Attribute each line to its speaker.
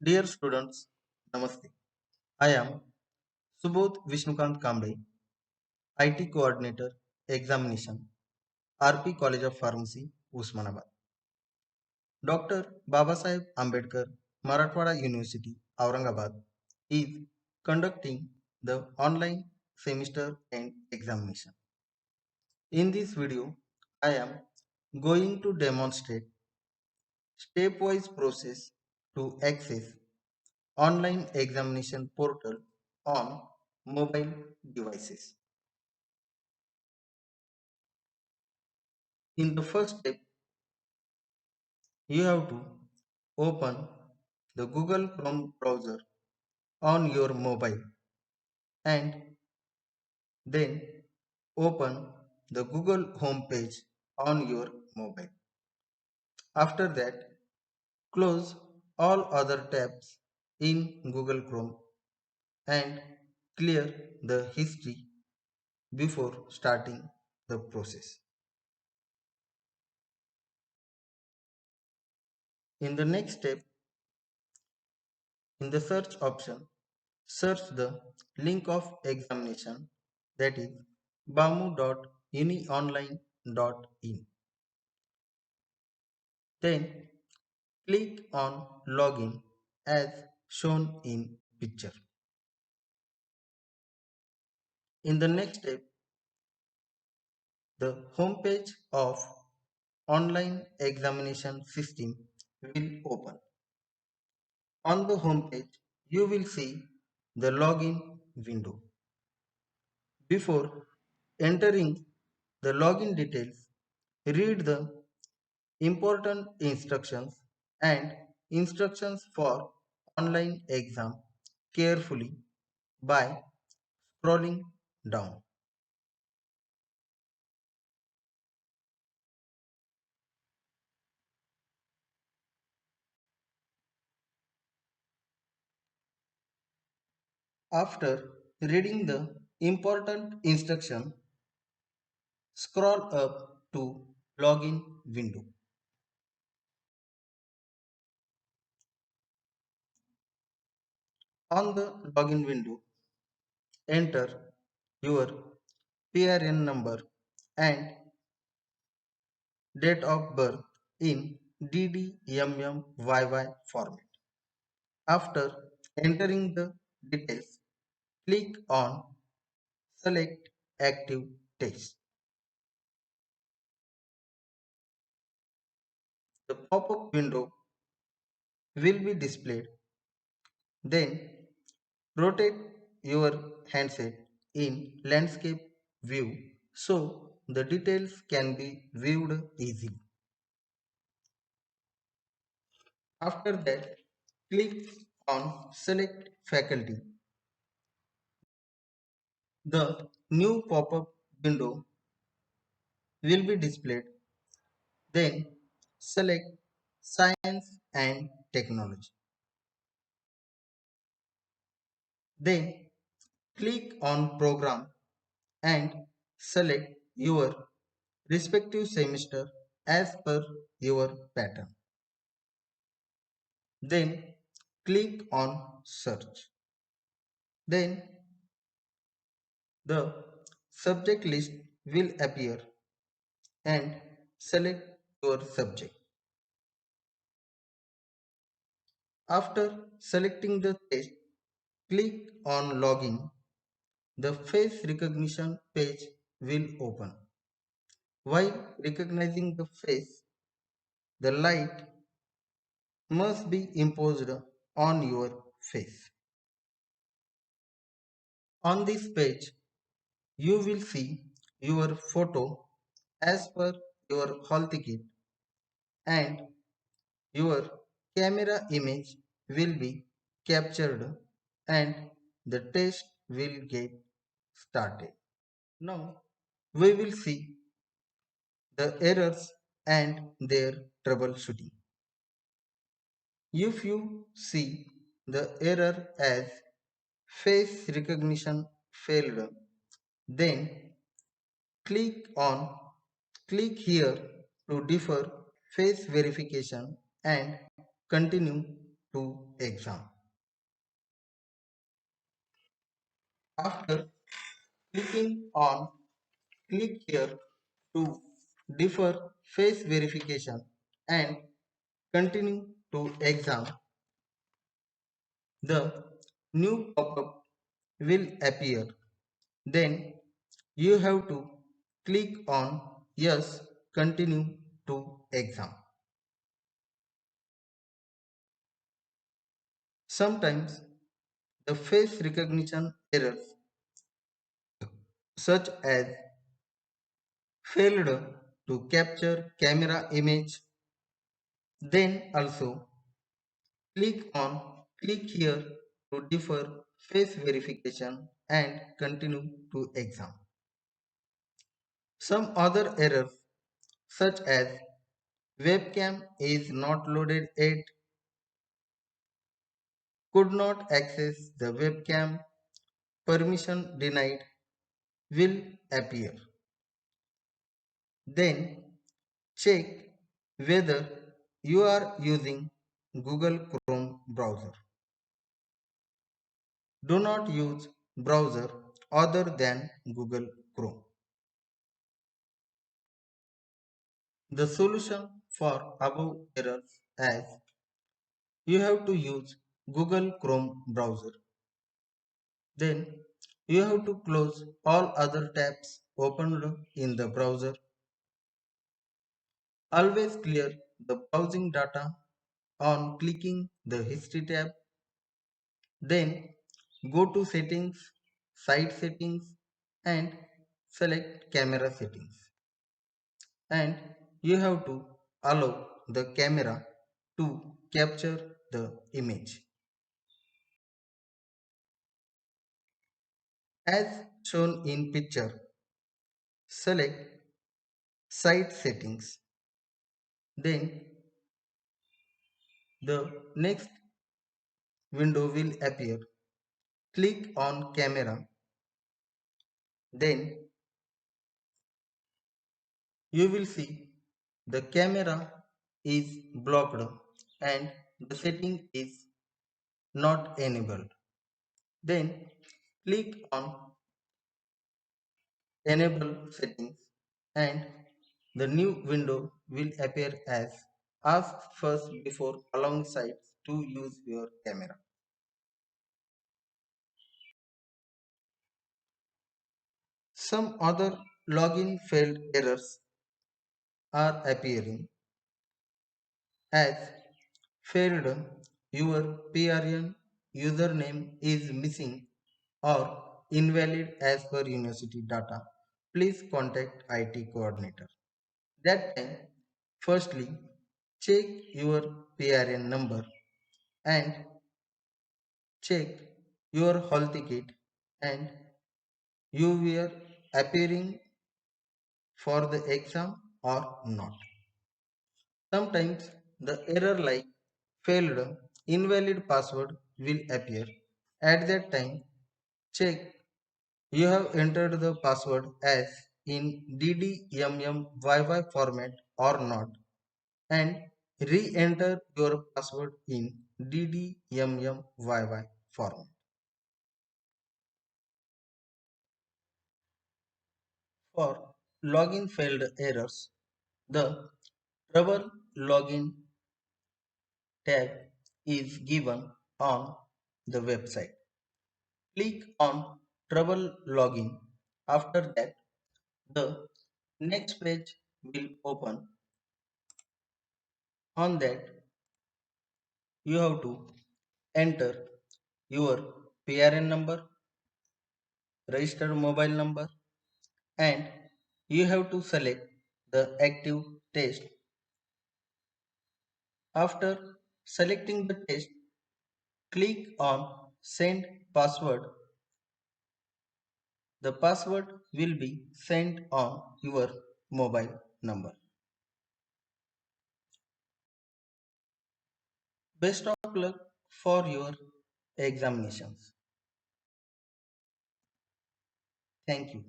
Speaker 1: Dear students, Namaste. I am Subodh Vishnukant Kamble, IT Coordinator, Examination, RP College of Pharmacy, Usmanabad. Dr. Babasaheb Ambedkar, Marathwada University, Aurangabad, is conducting the online semester end examination. In this video, I am going to demonstrate stepwise process to access online examination portal on mobile devices. In the first step, you have to open the Google Chrome browser on your mobile and then open the Google home page on your mobile. After that, close all other tabs in Google Chrome and clear the history before starting the process. In the next step, in the search option, search the link of examination, that is bamu.unionline.in. Then click on login as shown in picture. In the next step, the home page of online examination system will open. On the home page, you will see the login window. Before entering the login details, read the important instructions and instructions for online exam carefully by scrolling down. After reading the important instruction, scroll up to login window. On the login window, enter your PRN number and date of birth in DDMMYY format. After entering the details, click on Select Active Text. The pop-up window will be displayed. Then rotate your handset in landscape view so the details can be viewed easily. After that, click on Select Faculty. The new pop-up window will be displayed. Then select Science and Technology. Then click on Program and select your respective semester as per your pattern. Then click on Search. Then the subject list will appear and select your subject. After selecting the test, click on Login. The face recognition page will open. While recognizing the face, the light must be imposed on your face. On this page, you will see your photo as per your hall ticket and your camera image will be captured and the test will get started. Now we will see the errors and their troubleshooting. If you see the error as face recognition failed, then click on click here to defer face verification and continue to exam. After clicking on click here to defer face verification and continue to exam, the new pop-up will appear. Then you have to click on yes, continue to exam. Sometimes the face recognition errors such as failed to capture camera image, then also click here to defer face verification and continue to exam. Some other errors such as webcam is not loaded yet, could not access the webcam, permission denied will appear. Then check whether you are using Google Chrome browser. Do not use browser other than Google Chrome. The solution for above errors as you have to use Google Chrome browser. Then you have to close all other tabs opened in the browser. Always clear the browsing data on clicking the history tab. Then go to settings, site settings and select camera settings. And you have to allow the camera to capture the image. As shown in picture, select site settings. Then the next window will appear. Click on camera. Then you will see the camera is blocked and the setting is not enabled. Then click on enable settings and the new window will appear as ask first before allowing sites to use your camera. Some other login failed errors are appearing as failed your PRN username is missing or invalid as per university data. Please contact IT coordinator. That time, firstly, check your PRN number and check your hall ticket and you were appearing for the exam or not. Sometimes the error like failed invalid password will appear. At that time, check you have entered the password as in DDMMYY format or not and re-enter your password in DDMMYY format. For login failed errors, the trouble login tab is given on the website. Click on trouble login. After that, the next page will open. On that, you have to enter your PRN number, registered mobile number, and you have to select the active test. After selecting the test, click on send password. The password will be sent on your mobile number. Best of luck for your examinations. Thank you.